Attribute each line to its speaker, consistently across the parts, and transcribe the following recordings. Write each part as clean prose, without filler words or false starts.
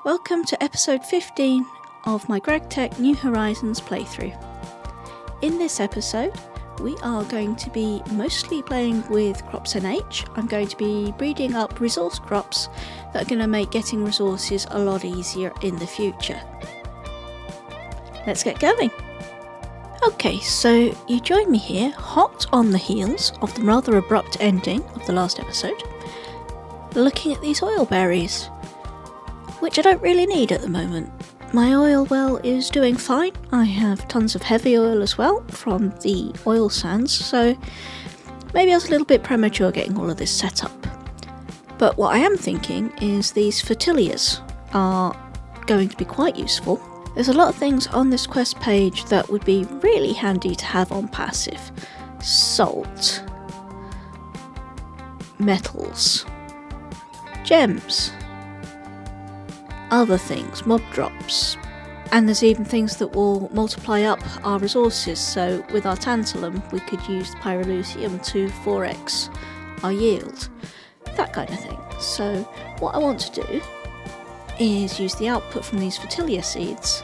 Speaker 1: Welcome to episode 15 of my GregTech New Horizons playthrough. In this episode, we are going to be mostly playing with crops NH. I'm going to be breeding up resource crops that are going to make getting resources a lot easier in the future. Let's get going. Okay, so you join me here, hot on the heels of the rather abrupt ending of the last episode, looking at these oil berries, which I don't really need at the moment. My oil well is doing fine. I have tons of heavy oil as well from the oil sands, so maybe I was a little bit premature getting all of this set up. But what I am thinking is these fertilizers are going to be quite useful. There's a lot of things on this quest page that would be really handy to have on passive. Salt, metals, gems, other things, mob drops, and there's even things that will multiply up our resources. So with our tantalum we could use pyrolucium to 4x our yield, that kind of thing. So what I want to do is use the output from these fertilizer seeds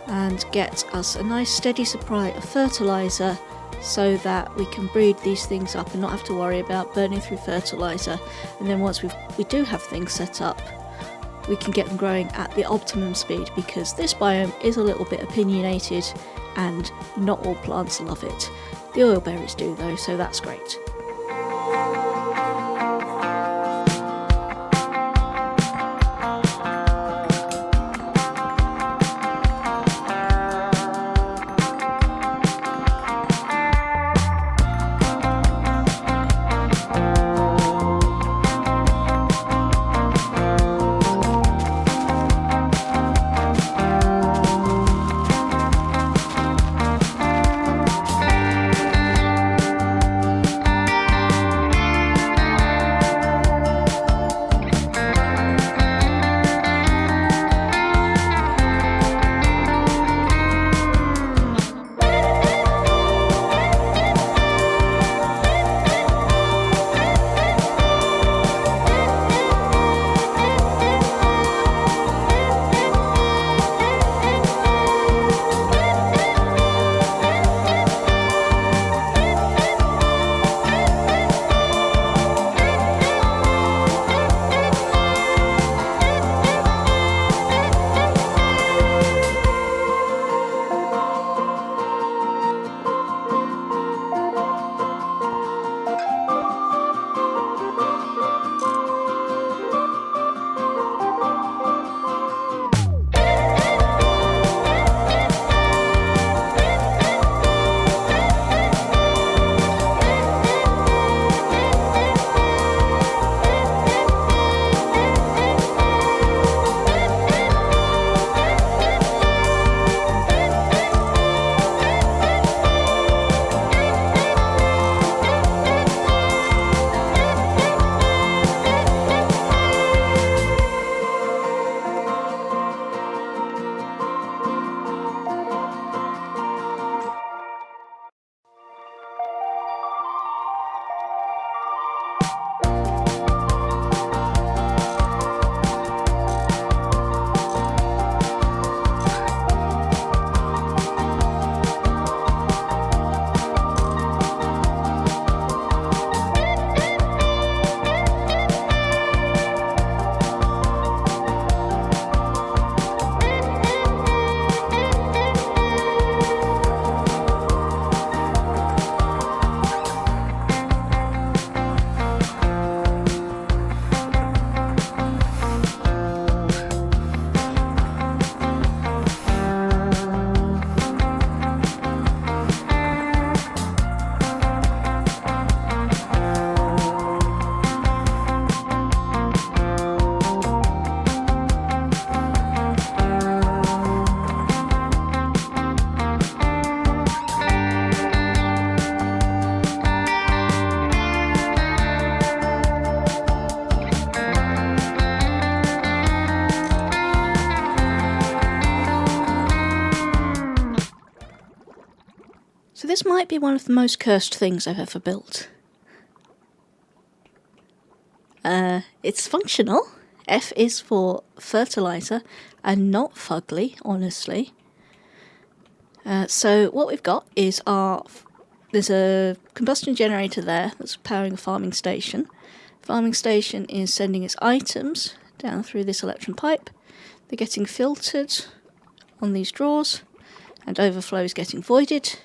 Speaker 1: and get us a nice steady supply of fertilizer so that we can breed these things up and not have to worry about burning through fertilizer. And then once we do have things set up, we can get them growing at the optimum speed, because this biome is a little bit opinionated and not all plants love it. The oil berries do though, so that's great. So this might be one of the most cursed things I've ever built. It's functional, F is for fertilizer and not fugly, honestly. So what we've got is there's a combustion generator there that's powering a farming station. Farming station is sending its items down through this electron pipe. They're getting filtered on these drawers, and overflow is getting voided.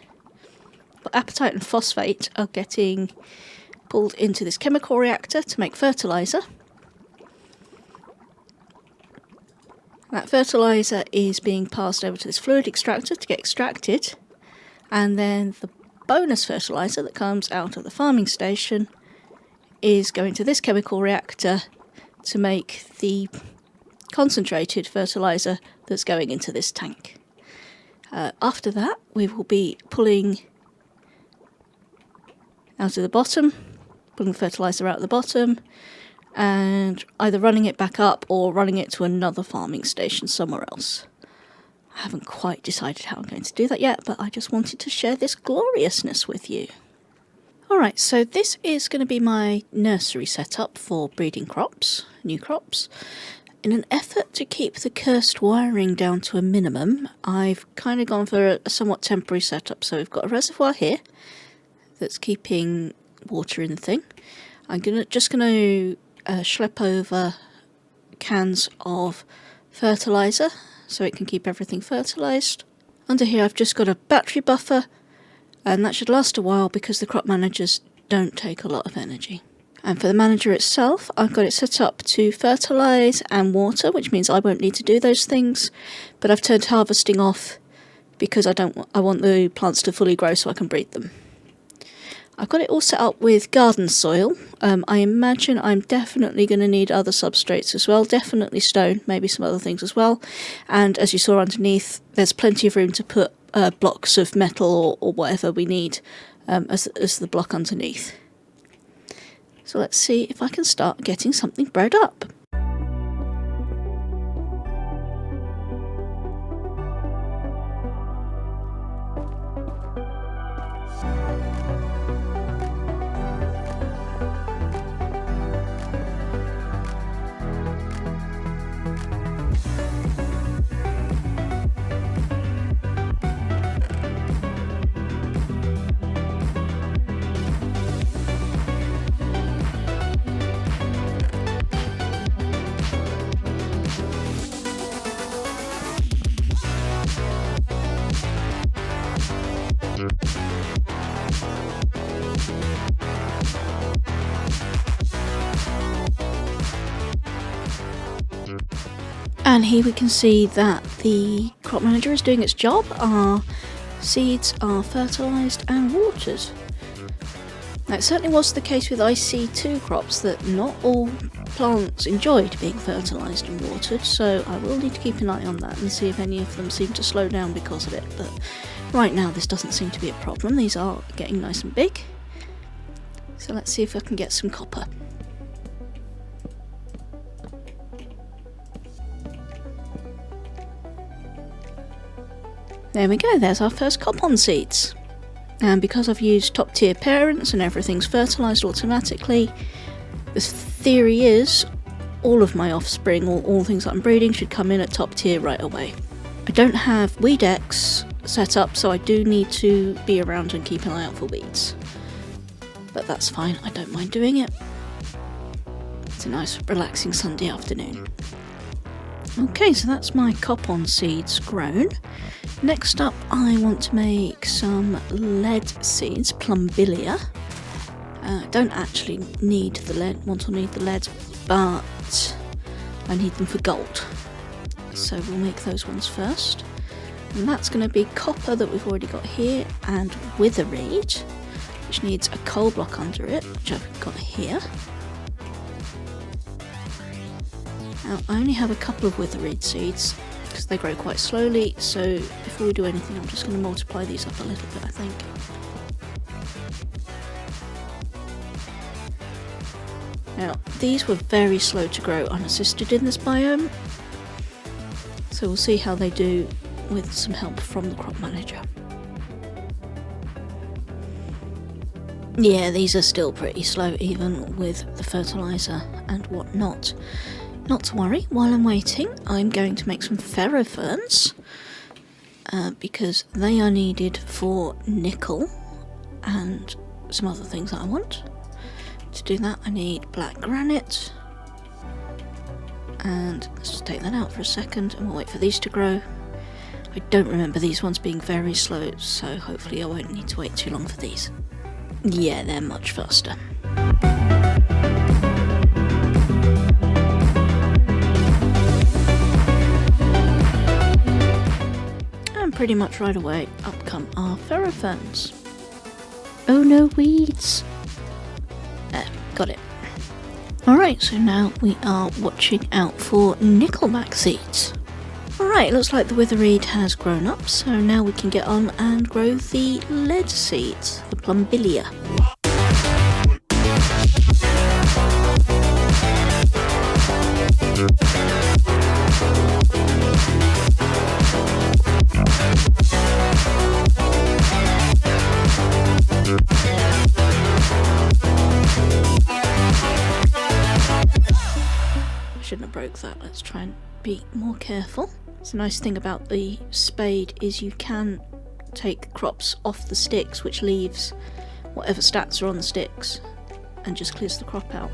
Speaker 1: But apatite and phosphate are getting pulled into this chemical reactor to make fertilizer. That fertilizer is being passed over to this fluid extractor to get extracted, and then the bonus fertilizer that comes out of the farming station is going to this chemical reactor to make the concentrated fertilizer that's going into this tank. After that, we will be pulling out of the bottom, pulling the fertilizer out of the bottom, and either running it back up or running it to another farming station somewhere else. I haven't quite decided how I'm going to do that yet, but I just wanted to share this gloriousness with you. Alright, so this is going to be my nursery setup for breeding crops, new crops. In an effort to keep the cursed wiring down to a minimum, I've kind of gone for a somewhat temporary setup. So we've got a reservoir here that's keeping water in the thing. I'm just going to schlep over cans of fertilizer so it can keep everything fertilized. Under here I've just got a battery buffer, and that should last a while because the crop managers don't take a lot of energy. And for the manager itself, I've got it set up to fertilize and water, which means I won't need to do those things, but I've turned harvesting off because I want the plants to fully grow so I can breed them. I've got it all set up with garden soil. I imagine I'm definitely going to need other substrates as well, definitely stone, maybe some other things as well. And as you saw underneath, there's plenty of room to put blocks of metal or whatever we need as the block underneath. So let's see if I can start getting something bred up. And here we can see that the crop manager is doing its job. Our seeds are fertilised and watered. Now, it certainly was the case with IC2 crops that not all plants enjoyed being fertilised and watered, so I will need to keep an eye on that and see if any of them seem to slow down because of it. But right now this doesn't seem to be a problem. These are getting nice and big. So let's see if I can get some copper. There we go, there's our first copon seeds. And because I've used top tier parents and everything's fertilised automatically, the theory is all of my offspring, or all things that I'm breeding, should come in at top tier right away. I don't have weed X set up, so I do need to be around and keep an eye out for weeds. But that's fine, I don't mind doing it. It's a nice relaxing Sunday afternoon. Okay, so that's my copon seeds grown. Next up, I want to make some lead seeds, plumbilia. Don't actually need the lead, but I need them for gold. So we'll make those ones first. And that's going to be copper that we've already got here, and witherreed, which needs a coal block under it, which I've got here. Now, I only have a couple of witherreed seeds because they grow quite slowly, so before we do anything I'm just going to multiply these up a little bit, I think. Now, these were very slow to grow unassisted in this biome, so we'll see how they do with some help from the crop manager. Yeah, these are still pretty slow even with the fertilizer and whatnot. Not to worry, while I'm waiting I'm going to make some ferroferns because they are needed for nickel and some other things that I want. To do that I need black granite, and let's just take that out for a second and we'll wait for these to grow. I don't remember these ones being very slow, so hopefully I won't need to wait too long for these. Yeah, they're much faster. Pretty much right away, up come our ferroferns. Oh no, weeds! There, got it. Alright, so now we are watching out for nickelback seeds. Alright, looks like the witherweed has grown up, so now we can get on and grow the lead seeds, the plumbilia. Shouldn't have broke that. Let's try and be more careful. It's a nice thing about the spade is you can take crops off the sticks, which leaves whatever stats are on the sticks and just clears the crop out.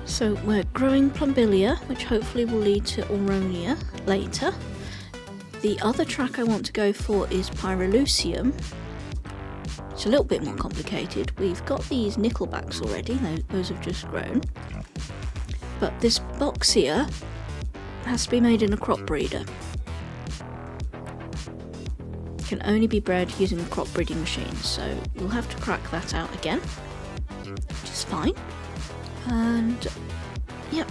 Speaker 1: So we're growing plumbilia, which hopefully will lead to auronia later. The other track I want to go for is pyrolucium. It's a little bit more complicated. We've got these nickelbacks already, those have just grown. But this Bauxia has to be made in a crop breeder. It can only be bred using a crop breeding machine, so we'll have to crack that out again, which is fine. And yep,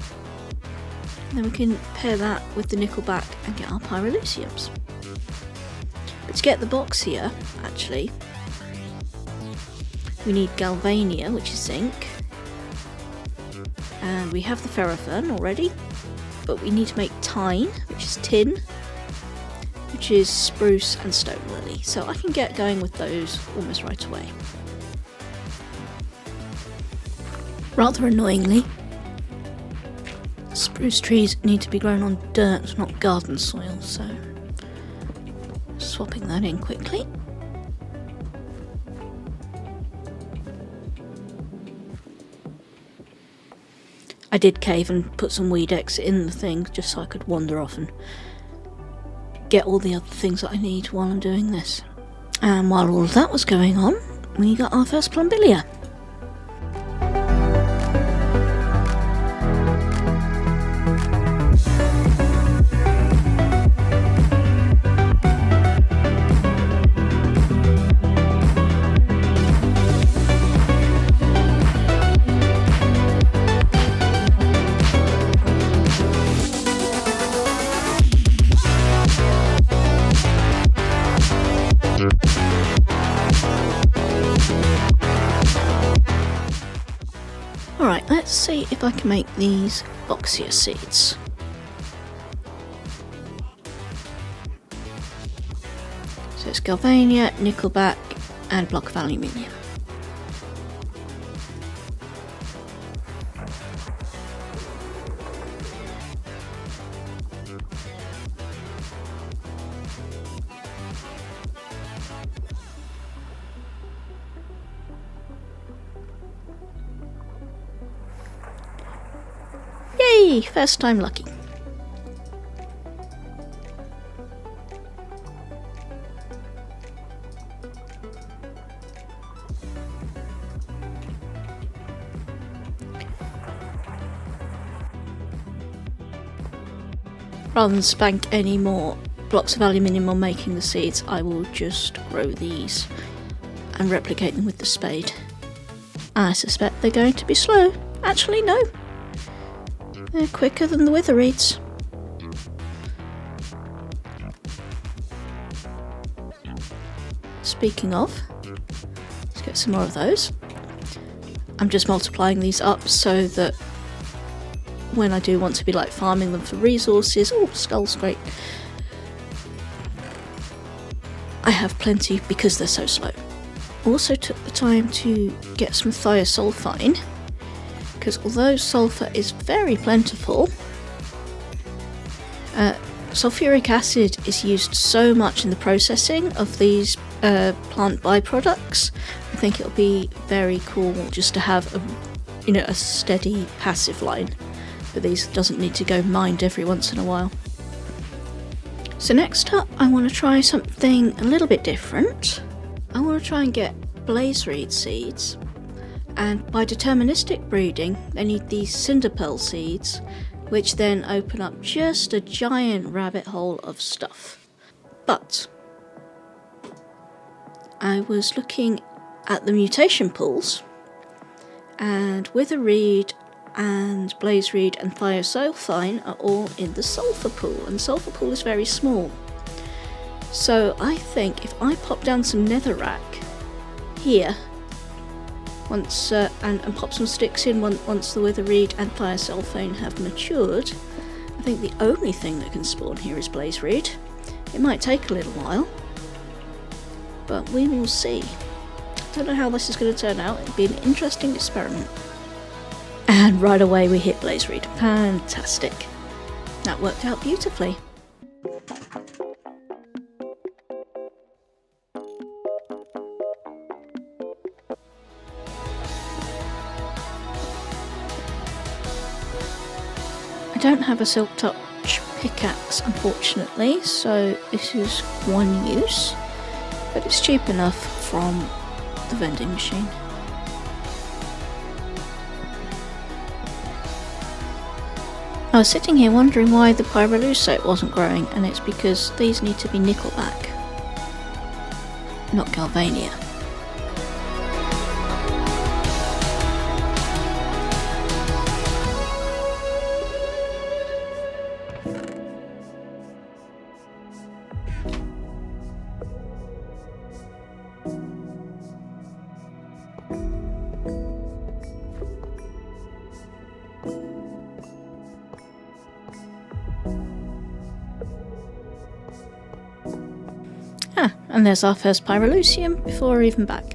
Speaker 1: then we can pair that with the nickelback and get our pyroluciums. But to get the Bauxia, actually, we need galvania, which is zinc, and we have the ferrofern already, but we need to make tine, which is tin, which is spruce and stone lily, so I can get going with those almost right away. Rather annoyingly, spruce trees need to be grown on dirt, not garden soil, so swapping that in quickly. I did cave and put some weed X in the thing just so I could wander off and get all the other things that I need while I'm doing this. And while all of that was going on, we got our first plumbilia. Alright, let's see if I can make these Bauxia seeds. So it's galvania, nickelback and a block of aluminium. Yay! First time lucky. Rather than spank any more blocks of aluminium on making the seeds, I will just grow these and replicate them with the spade. I suspect they're going to be slow. Actually, no. They're quicker than the witherweeds. Speaking of, let's get some more of those. I'm just multiplying these up so that when I do want to be like farming them for resources. Oh, skull's great. I have plenty because they're so slow. Also took the time to get some thiosulfine, because although sulfur is very plentiful, sulfuric acid is used so much in the processing of these plant byproducts. I think it'll be very cool just to have a steady passive line for these. It doesn't need to go mined every once in a while. So next up, I want to try something a little bit different. I want to try and get blazereed seeds, and by deterministic breeding they need these cinderpearl seeds, which then open up just a giant rabbit hole of stuff. But I was looking at the mutation pools, and witherreed and blazereed and thiosulfine are all in the sulfur pool, and the sulfur pool is very small. So I think if I pop down some netherrack here once and pop some sticks in once the witherreed and thiosulfine have matured, I think the only thing that can spawn here is blazereed. It might take a little while, but we will see. I don't know how this is going to turn out. It'll be an interesting experiment. And right away we hit blazereed. Fantastic. That worked out beautifully. I don't have a Silk Touch pickaxe, unfortunately, so this is one use, but it's cheap enough from the vending machine. I was sitting here wondering why the pyrolusite wasn't growing, and it's because these need to be nickelback, not galvania. And there's our first pyrolucium before we're even back.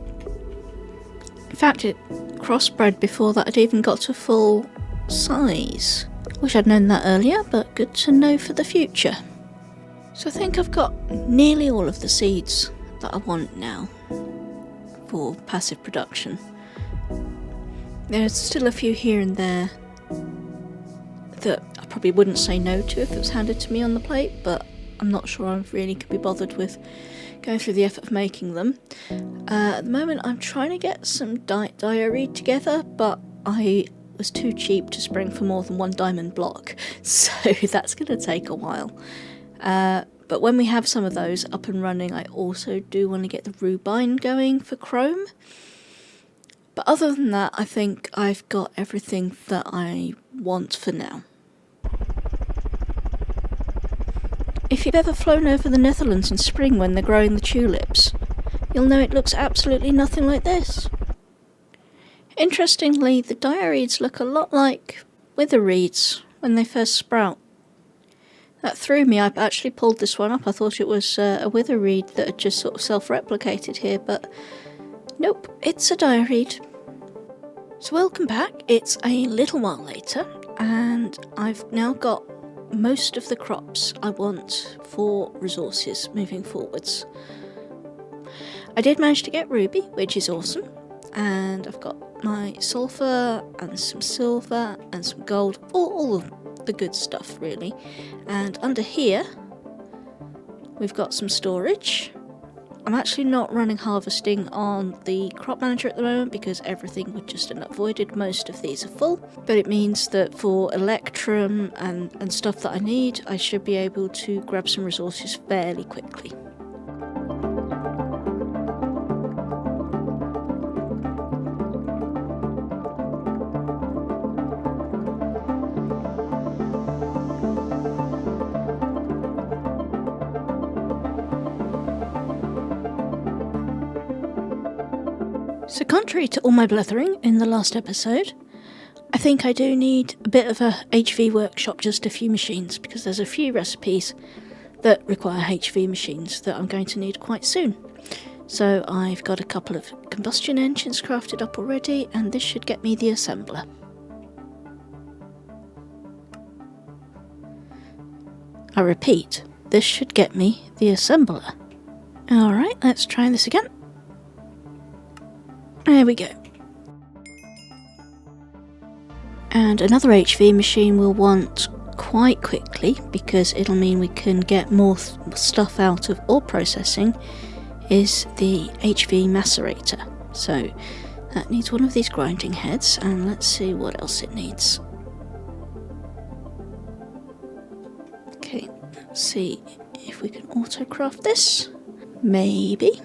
Speaker 1: In fact, it crossbred before that had even got to full size. Wish I'd known that earlier, but good to know for the future. So I think I've got nearly all of the seeds that I want now for passive production. There's still a few here and there that I probably wouldn't say no to if it was handed to me on the plate, but I'm not sure I really could be bothered with going through the effort of making them. At the moment I'm trying to get some diorite together, but I was too cheap to spring for more than one diamond block, so that's going to take a while. But when we have some of those up and running, I also do want to get the rubine going for chrome. But other than that, I think I've got everything that I want for now. If you've ever flown over the Netherlands in spring when they're growing the tulips, you'll know it looks absolutely nothing like this. Interestingly, the dioreeds look a lot like witherreeds when they first sprout. That threw me. I actually pulled this one up. I thought it was a witherreed that had just sort of self-replicated here, but nope, it's a dioreed. So welcome back. It's a little while later, and I've now got most of the crops I want for resources moving forwards. I did manage to get ruby, which is awesome, and I've got my sulfur and some silver and some gold, all of the good stuff really. And under here we've got some storage. I'm actually not running harvesting on the crop manager at the moment because everything would just end up voided. Most of these are full, but it means that for electrum and stuff that I need, I should be able to grab some resources fairly quickly. So contrary to all my blethering in the last episode, I think I do need a bit of a HV workshop, just a few machines, because there's a few recipes that require HV machines that I'm going to need quite soon. So I've got a couple of combustion engines crafted up already, and this should get me the assembler. I repeat, this should get me the assembler. Alright, let's try this again. There we go. And another HV machine we'll want quite quickly, because it'll mean we can get more stuff out of ore processing, is the HV macerator. So that needs one of these grinding heads, and let's see what else it needs. Okay, let's see if we can auto-craft this. Maybe.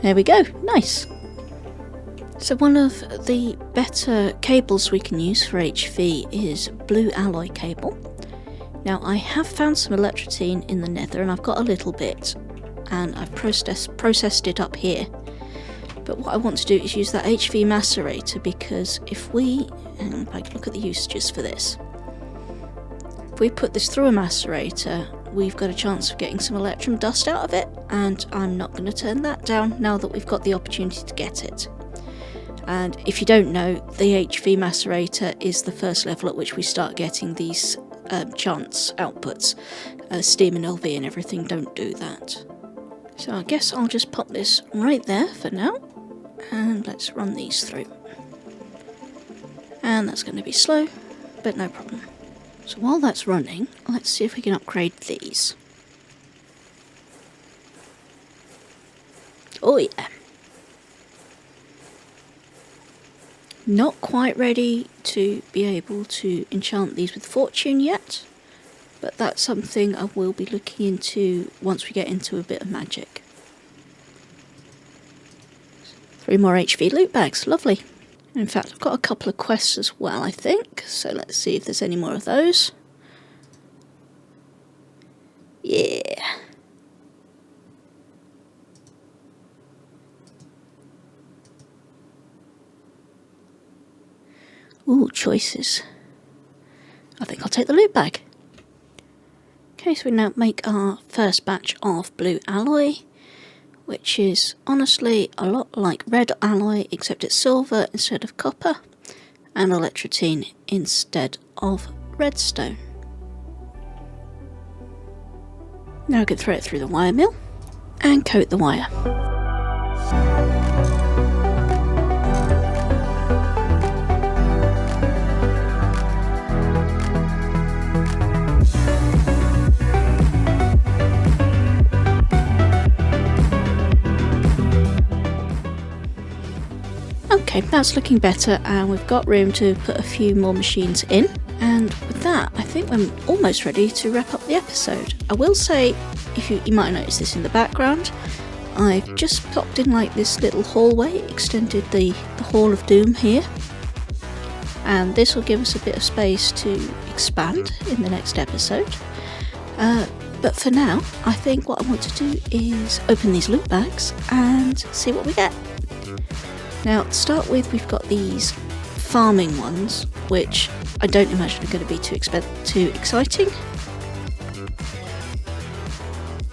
Speaker 1: There we go, nice. So one of the better cables we can use for HV is blue alloy cable. Now I have found some electrotine in the nether, and I've got a little bit, and I've processed it up here. But what I want to do is use that HV macerator, because if we, and if I look at the usages for this, if we put this through a macerator, we've got a chance of getting some electrum dust out of it, and I'm not going to turn that down now that we've got the opportunity to get it. And if you don't know, the HV macerator is the first level at which we start getting these chance outputs. Steam and LV and everything don't do that. So I guess I'll just pop this right there for now, and let's run these through. And that's going to be slow, but no problem. So while that's running, let's see if we can upgrade these. Oh yeah. Not quite ready to be able to enchant these with fortune yet, but that's something I will be looking into once we get into a bit of magic. 3 more HV loot bags, lovely. In fact, I've got a couple of quests as well, I think, so let's see if there's any more of those. Yeah. Ooh, choices. I think I'll take the loot bag. Okay, so we now make our first batch of blue alloy, which is honestly a lot like red alloy, except it's silver instead of copper, and electrotine instead of redstone. Now I can throw it through the wire mill and coat the wire. Okay, that's looking better, and we've got room to put a few more machines in. And with that, I think we're almost ready to wrap up the episode. I will say, if you might notice this in the background, I've just popped in like this little hallway, extended the Hall of Doom here. And this will give us a bit of space to expand in the next episode. But for now, I think what I want to do is open these loot bags and see what we get. Now, to start with, we've got these farming ones, which I don't imagine are going to be too exciting.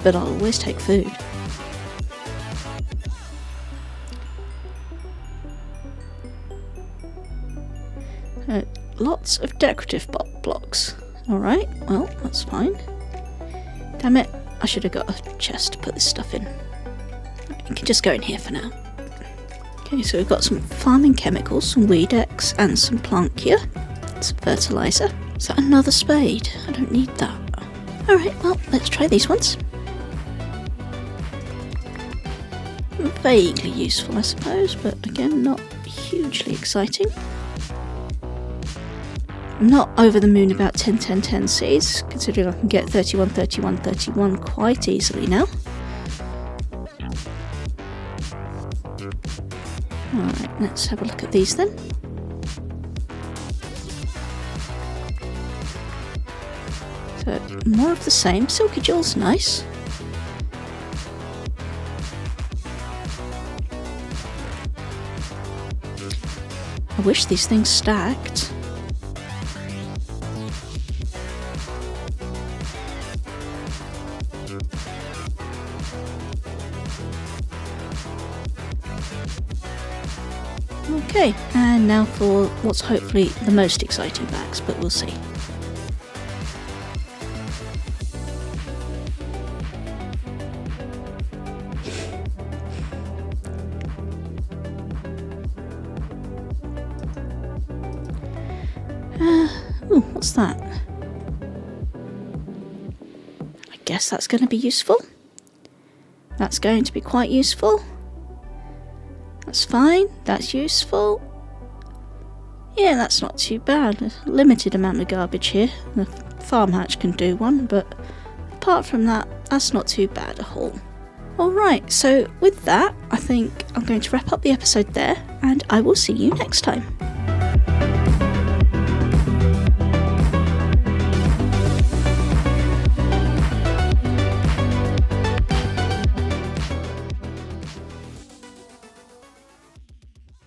Speaker 1: But I'll always take food. Lots of decorative blocks. Alright, well, that's fine. Damn it, I should have got a chest to put this stuff in. You can just go in here for now. Okay, so we've got some farming chemicals, some weed X and some Bauxia, some fertilizer. Is that another spade? I don't need that. Alright, well, let's try these ones. Vaguely useful, I suppose, but again, not hugely exciting. I'm not over the moon about 10, 10, 10 seeds, considering I can get 31, 31, 31 quite easily now. Alright, let's have a look at these then. So, more of the same. Silky Jewel's nice. wish these things stacked. Okay, and now for what's hopefully the most exciting bags, but we'll see. Ooh, what's that? I guess that's going to be useful. That's going to be quite useful. That's fine, that's useful. Yeah, that's not too bad. A limited amount of garbage here. The farm hatch can do one, but apart from that, that's not too bad at all. Alright, so with that, I think I'm going to wrap up the episode there, and I will see you next time.